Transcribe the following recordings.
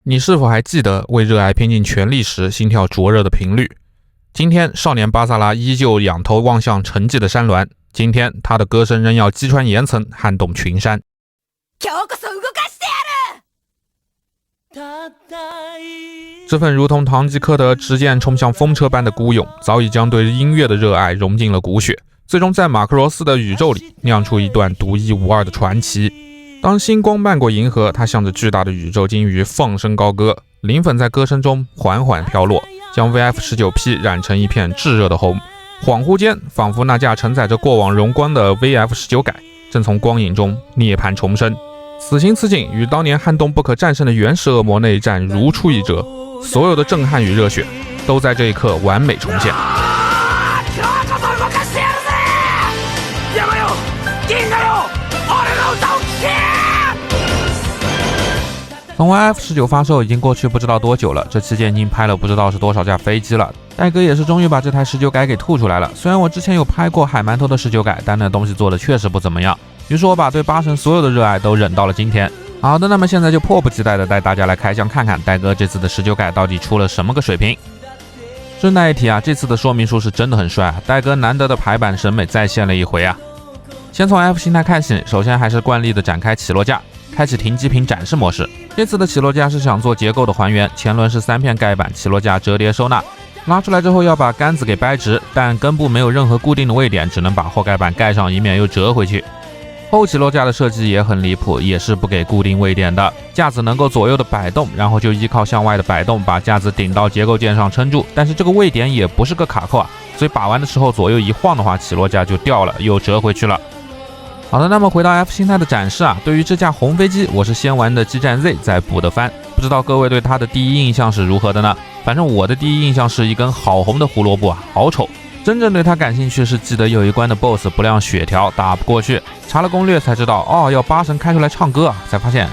你是否还记得为热爱拼尽全力时心跳灼热的频率？今天少年巴萨拉依旧仰头望向沉寂的山峦，今天他的歌声仍要击穿岩层，撼动群山。这份如同堂吉诃德持剑冲向风车般的孤勇，早已将对音乐的热爱融进了骨血，最终在马克罗斯的宇宙里酿出一段独一无二的传奇。当星光漫过银河，他向着巨大的宇宙鲸鱼放声高歌，磷粉在歌声中缓缓飘落，将 VF-19P 染成一片炙热的红。恍惚间，仿佛那架承载着过往荣光的 VF-19 改正从光影中涅槃重生。此情此景与当年撼动不可战胜的原始恶魔那一战如出一辙，所有的震撼与热血都在这一刻完美重现。从 YF-19 发售已经过去不知道多久了，这期间已经拍了不知道是多少架飞机了。戴哥也是终于把这台19改给吐出来了。虽然我之前有拍过海馒头的19改，但那东西做的确实不怎么样。于是我把对八神所有的热爱都忍到了今天。好的，那么现在就迫不及待的带大家来开箱看看戴哥这次的19改到底出了什么个水平。顺带一提啊，这次的说明书是真的很帅啊，戴哥难得的排版审美再现了一回啊。先从 F 形态看起，首先还是惯例的展开起落架，开启停机坪展示模式。这次的起落架是想做结构的还原，前轮是3片盖板，起落架折叠收纳。拉出来之后要把杆子给掰直，但根部没有任何固定的位点，只能把后盖板盖上，以免又折回去。后起落架的设计也很离谱，也是不给固定位点的，架子能够左右的摆动，然后就依靠向外的摆动把架子顶到结构件上撑住，但是这个位点也不是个卡扣啊，所以把玩的时候左右一晃的话，起落架就掉了，又折回去了。好的，那么回到 F 形态的展示啊，对于这架红飞机，我是先玩的激战 Z 再补的番，不知道各位对它的第一印象是如何的呢？反正我的第一印象是一根好红的胡萝卜啊，好丑。真正对它感兴趣是记得有一关的 BOSS 不亮血条打不过去，查了攻略才知道哦，要八神开出来唱歌啊，才发现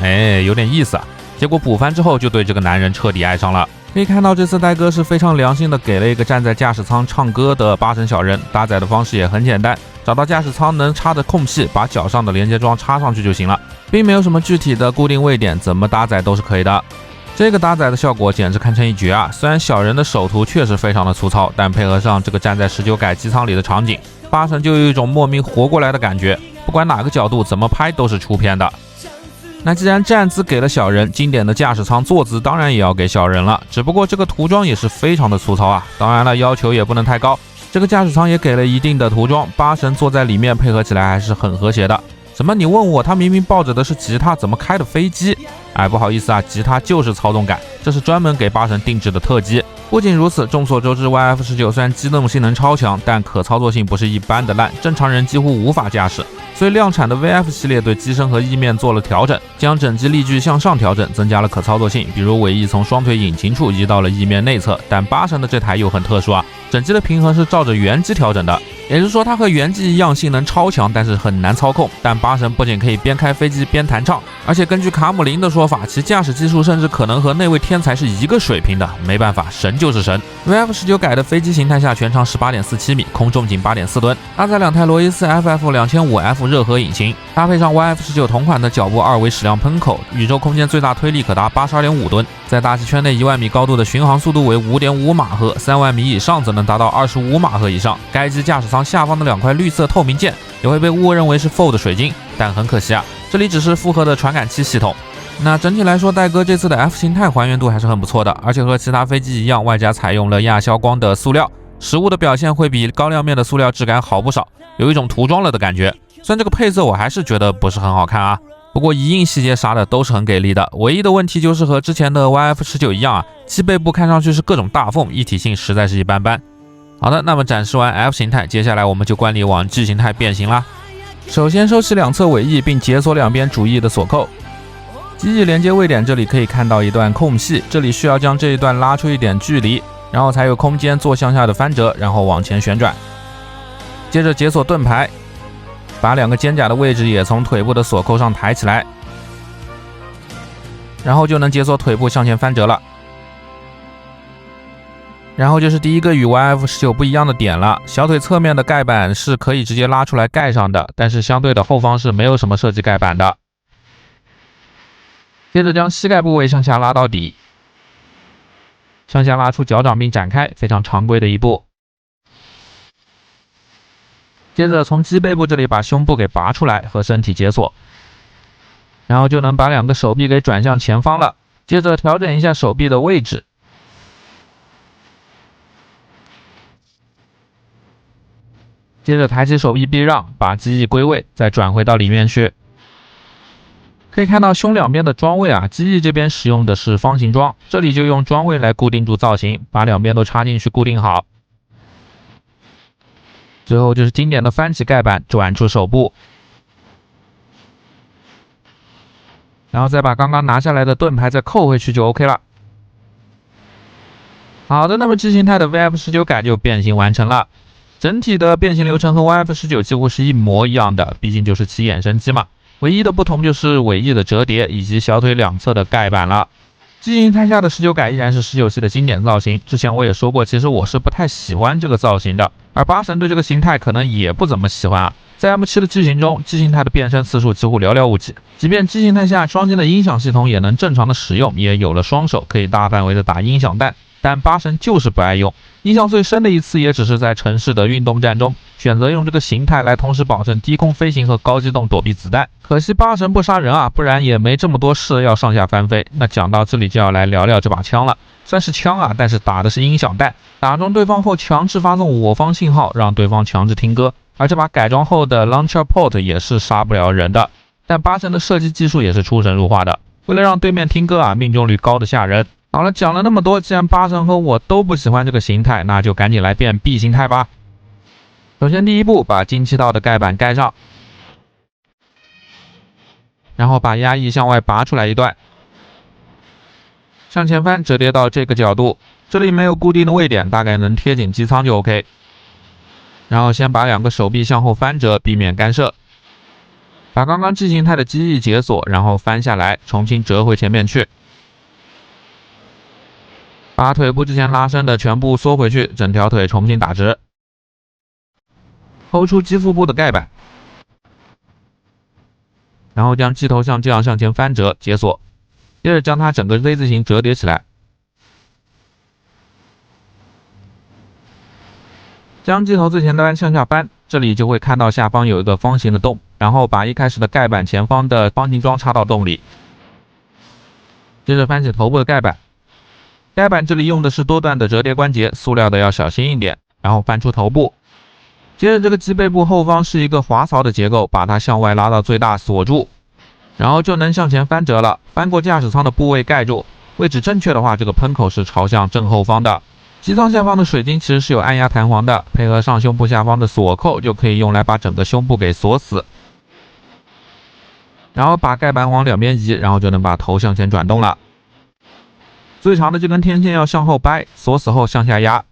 有点意思啊。结果补番之后就对这个男人彻底爱上了。可以看到这次戴哥是非常良心的给了一个站在驾驶舱唱歌的八神小人，搭载的方式也很简单，找到驾驶舱能插的空隙，把脚上的连接桩插上去就行了，并没有什么具体的固定位点，怎么搭载都是可以的。这个搭载的效果简直堪称一绝啊！虽然小人的手图确实非常的粗糙，但配合上这个站在19改机舱里的场景，八神就有一种莫名活过来的感觉，不管哪个角度怎么拍都是出片的。那既然站姿给了小人，经典的驾驶舱坐姿当然也要给小人了，只不过这个涂装也是非常的粗糙啊，当然了，要求也不能太高。这个驾驶舱也给了一定的涂装，八神坐在里面配合起来还是很和谐的。什么？你问我，他明明抱着的是吉他，怎么开的飞机？不好意思啊，吉他就是操纵杆，这是专门给八神定制的特机。不仅如此，众所周知 YF-19 虽然机动性能超强，但可操作性不是一般的烂，正常人几乎无法驾驶。所以量产的 VF 系列对机身和翼面做了调整，将整机力矩向上调整，增加了可操作性，比如尾翼从双腿引擎处移到了翼面内侧。但八神的这台又很特殊啊，整机的平衡是照着原机调整的，也就是说它和原机一样性能超强，但是很难操控。但八神不仅可以边开飞机边弹唱，而且根据卡姆林的说法，其驾驶技术甚至可能和那位天才是一个水平的。没办法，神就是神。VF-19 改的飞机形态下全长18.47米，空重仅8.4吨，搭载2台罗伊斯 FF2500F 热核引擎，搭配上 YF-19 同款的脚部2维矢量喷口，宇宙空间最大推力可达82.5吨，在大气圈内1万米高度的巡航速度为5.5马赫，3万米以上则能达到25马赫以上。该机驾驶舱下方的2块绿色透明件也会被误认为是 Fold 水晶，但很可惜啊，这里只是复合的传感器系统。那整体来说，戴哥这次的 F 形态还原度还是很不错的，而且和其他飞机一样，外加采用了亚硝光的塑料，实物的表现会比高亮面的塑料质感好不少，有一种涂装了的感觉。虽然这个配色我还是觉得不是很好看啊，不过一印细节啥的都是很给力的。唯一的问题就是和之前的 YF-19 一样啊，机背部看上去是各种大缝，一体性实在是一般般。好的，那么展示完 F 形态，接下来我们就惯例往 G 形态变形啦。首先收起两侧尾翼，并解锁两边主翼的锁扣。机翼连接位点这里可以看到一段空隙，这里需要将这一段拉出一点距离，然后才有空间做向下的翻折，然后往前旋转。接着解锁盾牌，把2个肩胛的位置也从腿部的锁扣上抬起来，然后就能解锁腿部向前翻折了。然后就是第一个与 YF-19 不一样的点了，小腿侧面的盖板是可以直接拉出来盖上的，但是相对的后方是没有什么设计盖板的。接着将膝盖部位向下拉到底，向下拉出脚掌并展开，非常常规的一步。接着从鸡背部这里把胸部给拔出来和身体解锁，然后就能把两个手臂给转向前方了。接着调整一下手臂的位置，接着抬起手臂避让，把机翼归位，再转回到里面去。可以看到胸两边的装位啊，机翼这边使用的是方形装，这里就用装位来固定住造型，把两边都插进去固定好。最后就是经典的翻起盖板，转出手部，然后再把刚刚拿下来的盾牌再扣回去就 OK 了。好的，那么 G 形态的 VF19 改就变形完成了。整体的变形流程和 YF19 几乎是一模一样的，毕竟就是其衍生机嘛。唯一的不同就是尾翼的折叠以及小腿两侧的盖板了。G 形态下的19改依然是19系的经典造型，之前我也说过，其实我是不太喜欢这个造型的，而八神对这个形态可能也不怎么喜欢啊。在 M7 的 G 型中 ，G 形态的变身次数几乎寥寥无几，即便 G 形态下双肩的音响系统也能正常的使用，也有了双手可以大范围的打音响弹。但八神就是不爱用，印象最深的一次也只是在城市的运动战中，选择用这个形态来同时保证低空飞行和高机动躲避子弹。可惜八神不杀人啊，不然也没这么多事要上下翻飞。那讲到这里就要来聊聊这把枪了，虽然是枪啊，但是打的是音响弹，打中对方后强制发送我方信号，让对方强制听歌。而这把改装后的 Launcher Port 也是杀不了人的，但八神的射击技术也是出神入化的，为了让对面听歌啊，命中率高的吓人。好了，讲了那么多，既然八神和我都不喜欢这个形态，那就赶紧来变 B 形态吧。首先第一步，把进气道的盖板盖上，然后把压翼向外拔出来一段，向前翻折叠到这个角度，这里没有固定的位点，大概能贴紧机舱就 OK。然后先把两个手臂向后翻折，避免干涉，把刚刚 G 形态的机翼解锁，然后翻下来，重新折回前面去。把腿部之前拉伸的全部缩回去，整条腿重新打直，抠出机腹部的盖板，然后将机头像这样向前翻折解锁，接着将它整个 Z 字形折叠起来，将机头最前端向下翻，这里就会看到下方有一个方形的洞，然后把一开始的盖板前方的方形装插到洞里，接着翻起头部的盖板。盖板这里用的是多段的折叠关节，塑料的要小心一点，然后翻出头部。接着这个机背部后方是一个滑槽的结构，把它向外拉到最大锁住，然后就能向前翻折了。翻过驾驶舱的部位盖住，位置正确的话，这个喷口是朝向正后方的。机舱下方的水晶其实是有按压弹簧的，配合上胸部下方的锁扣，就可以用来把整个胸部给锁死。然后把盖板往两边移，然后就能把头向前转动了。最长的这根天线要向后掰，锁死后向下压。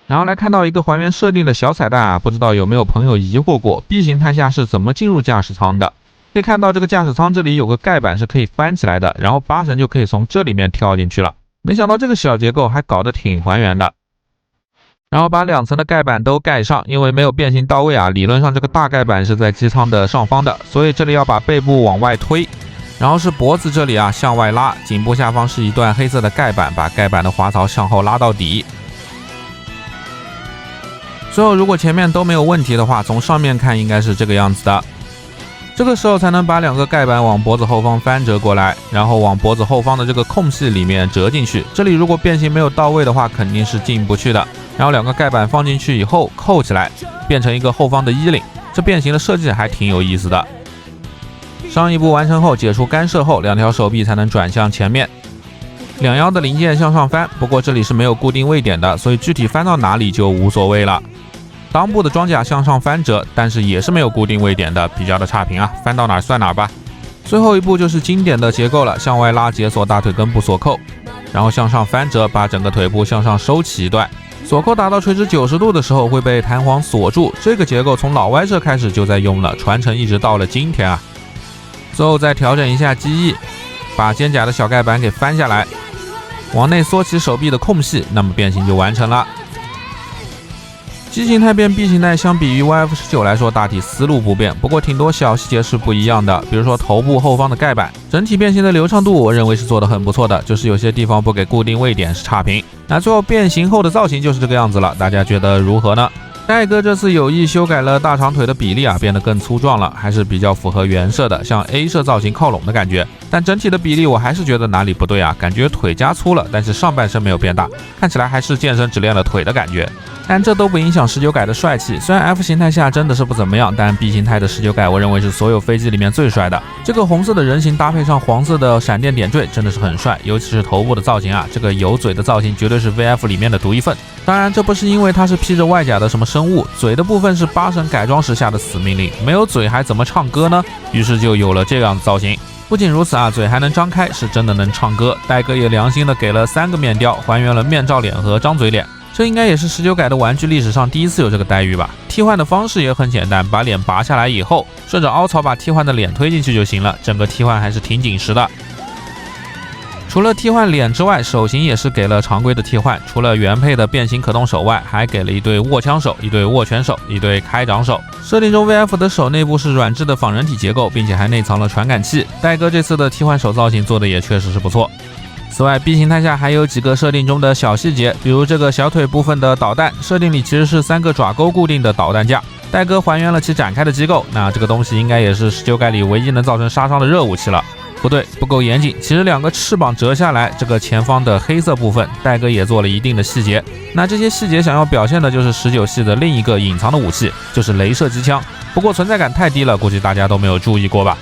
然后来看到一个还原设定的小彩蛋啊，不知道有没有朋友疑惑过 B 形态下是怎么进入驾驶舱的？可以看到这个驾驶舱这里有个盖板是可以翻起来的，然后八神就可以从这里面跳进去了。没想到这个小结构还搞得挺还原的。然后把两层的盖板都盖上，因为没有变形到位啊，理论上这个大盖板是在机舱的上方的，所以这里要把背部往外推。然后是脖子这里啊向外拉，颈部下方是一段黑色的盖板，把盖板的滑槽向后拉到底。最后如果前面都没有问题的话，从上面看应该是这个样子的。这个时候才能把两个盖板往脖子后方翻折过来，然后往脖子后方的这个空隙里面折进去。这里如果变形没有到位的话，肯定是进不去的。然后两个盖板放进去以后扣起来，变成一个后方的衣领。这变形的设计还挺有意思的。上一步完成后，解除干涉后，两条手臂才能转向前面，两腰的零件向上翻，不过这里是没有固定位点的，所以具体翻到哪里就无所谓了。裆部的装甲向上翻折，但是也是没有固定位点的，比较的差评啊，翻到哪儿算哪儿吧。最后一步就是经典的结构了，向外拉解锁大腿根部锁扣，然后向上翻折，把整个腿部向上收起一段。锁扣打到垂直90度的时候会被弹簧锁住，这个结构从老歪社开始就在用了，传承一直到了今天啊。最后再调整一下机翼，把肩甲的小盖板给翻下来，往内缩起手臂的空隙，那么变形就完成了。G 形态变 B 形态相比于 YF19 来说大体思路不变，不过挺多小细节是不一样的，比如说头部后方的盖板，这整体变形的流畅度我认为是做得很不错的，就是有些地方不给固定位点是差评。那最后变形后的造型就是这个样子了，大家觉得如何呢？戴哥这次有意修改了大长腿的比例变得更粗壮了，还是比较符合原设的，向 A 社造型靠拢的感觉。但整体的比例我还是觉得哪里不对感觉腿加粗了，但是上半身没有变大，看起来还是健身只练了腿的感觉。但这都不影响19改的帅气，虽然 F 形态下真的是不怎么样，但 B 形态的19改我认为是所有飞机里面最帅的。这个红色的人形搭配上黄色的闪电点缀，真的是很帅，尤其是头部的造型这个有嘴的造型绝对是 VF 里面的独一份。当然这不是因为它是披着外甲的什么生物，嘴的部分是8神改装时下的死命令，没有嘴还怎么唱歌呢？于是就有了这样的造型。不仅如此嘴还能张开，是真的能唱歌。戴哥也良心的给了3个面雕，还原了面罩脸和张嘴脸。这应该也是19改的玩具历史上第一次有这个待遇吧。替换的方式也很简单，把脸拔下来以后，顺着凹槽把替换的脸推进去就行了，整个替换还是挺紧实的。除了替换脸之外，手型也是给了常规的替换，除了原配的变形可动手外，还给了一对握枪手、一对握拳手、一对开掌手。设定中 VF 的手内部是软质的仿人体结构，并且还内藏了传感器。戴哥这次的替换手造型做的也确实是不错。此外 B 形态下还有几个设定中的小细节，比如这个小腿部分的导弹，设定里其实是3个爪钩固定的导弹架，戴哥还原了其展开的机构，那这个东西应该也是19改里唯一能造成杀伤的热武器了。不对，不够严谨，其实2个翅膀折下来，这个前方的黑色部分，戴哥也做了一定的细节。那这些细节想要表现的就是19系的另一个隐藏的武器，就是镭射机枪，不过存在感太低了，估计大家都没有注意过吧。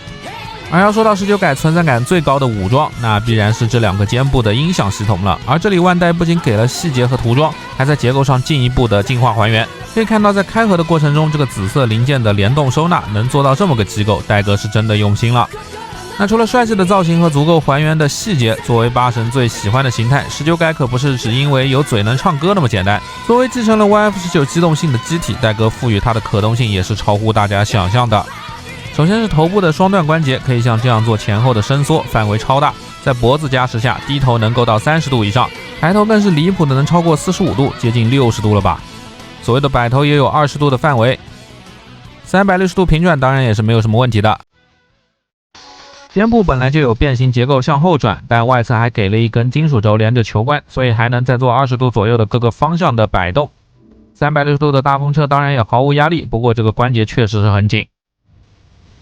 而要说到19改存在感最高的武装，那必然是这2个肩部的音响系统了。而这里万代不仅给了细节和涂装，还在结构上进一步的进化还原。可以看到在开合的过程中，这个紫色零件的联动收纳能做到这么个机构，戴哥是真的用心了。那除了帅气的造型和足够还原的细节，作为8神最喜欢的形态，19改可不是只因为有嘴能唱歌那么简单。作为继承了 YF19 机动性的机体，戴哥赋予它的可动性也是超乎大家想象的。首先是头部的双段关节，可以像这样做前后的伸缩，范围超大，在脖子加持下，低头能够到30度以上，抬头更是离谱的能超过45度，接近60度了吧。所谓的摆头也有20度的范围，360度平转当然也是没有什么问题的。肩部本来就有变形结构向后转，但外侧还给了一根金属轴连着球冠，所以还能再做20度左右的各个方向的摆动。360度的大风车当然也毫无压力，不过这个关节确实是很紧。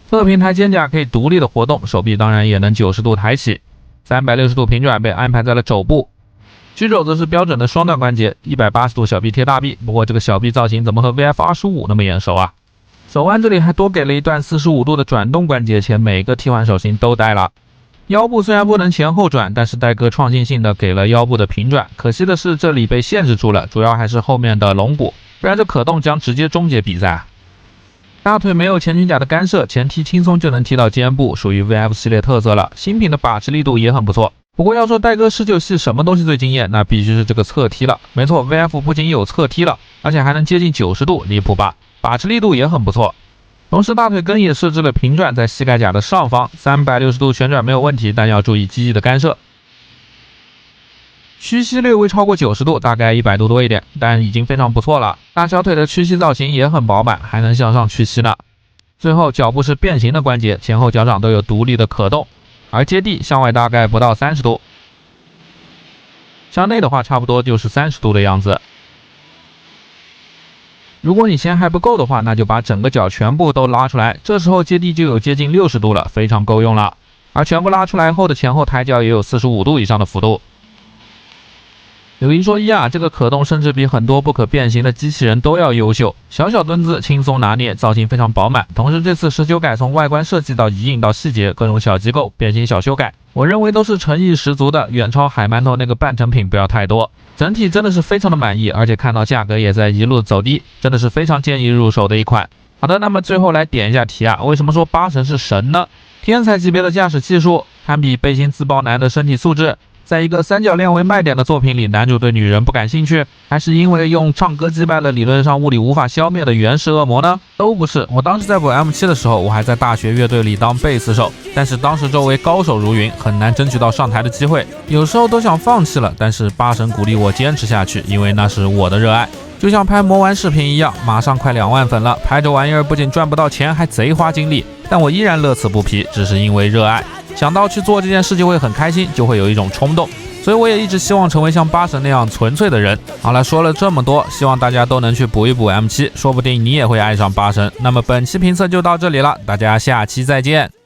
侧平台肩胛可以独立的活动，手臂当然也能90度抬起。360度平转被安排在了肘部，曲肘则是标准的双段关节，180度小臂贴大臂，不过这个小臂造型怎么和 VF25 那么眼熟啊？手腕这里还多给了一段45度的转动关节，且每个替换手型都带了。腰部虽然不能前后转，但是戴哥创新性的给了腰部的平转，可惜的是这里被限制住了，主要还是后面的龙骨，不然这可动将直接终结比赛。大腿没有前裙甲的干涉，前踢轻松就能踢到肩部，属于 VF 系列特色了。新品的把持力度也很不错。不过要说戴哥19系什么东西最惊艳，那必须是这个侧踢了。没错 ，VF 不仅有侧踢了，而且还能接近90度，离谱吧？把持力度也很不错。同时大腿根也设置了平转，在膝盖甲的上方，360度旋转没有问题，但要注意机翼的干涉。屈膝略微超过90度，大概100度多一点，但已经非常不错了。大小腿的屈膝造型也很饱满，还能向上屈膝呢。最后脚部是变形的关节，前后脚掌都有独立的可动，而接地向外大概不到30度，向内的话差不多就是30度的样子。如果你嫌还不够的话，那就把整个脚全部都拉出来，这时候接地就有接近60度了，非常够用了。而全部拉出来后的前后抬脚也有45度以上的幅度。有一说一这个可动甚至比很多不可变形的机器人都要优秀，小小墩子轻松拿捏，造型非常饱满。同时这次19改从外观设计到移影到细节，各种小机构、变形小修改，我认为都是诚意十足的，远超海馒头那个半成品不要太多。整体真的是非常的满意，而且看到价格也在一路走低，真的是非常建议入手的一款。好的，那么最后来点一下题为什么说8神是神呢？天才级别的驾驶技术，堪比背心自爆男的身体素质。在一个三角恋为卖点的作品里，男主对女人不感兴趣，还是因为用唱歌击败了理论上物理无法消灭的原始恶魔呢？都不是。我当时在补 M7 的时候，我还在大学乐队里当贝斯手，但是当时周围高手如云，很难争取到上台的机会，有时候都想放弃了，但是8神鼓励我坚持下去，因为那是我的热爱。就像拍魔玩视频一样，马上快2万粉了，拍这玩意儿不仅赚不到钱，还贼花精力，但我依然乐此不疲，只是因为热爱。想到去做这件事就会很开心，就会有一种冲动。所以我也一直希望成为像巴神那样纯粹的人。好了，说了这么多，希望大家都能去补一补 M7，说不定你也会爱上巴神。那么本期评测就到这里了，大家下期再见。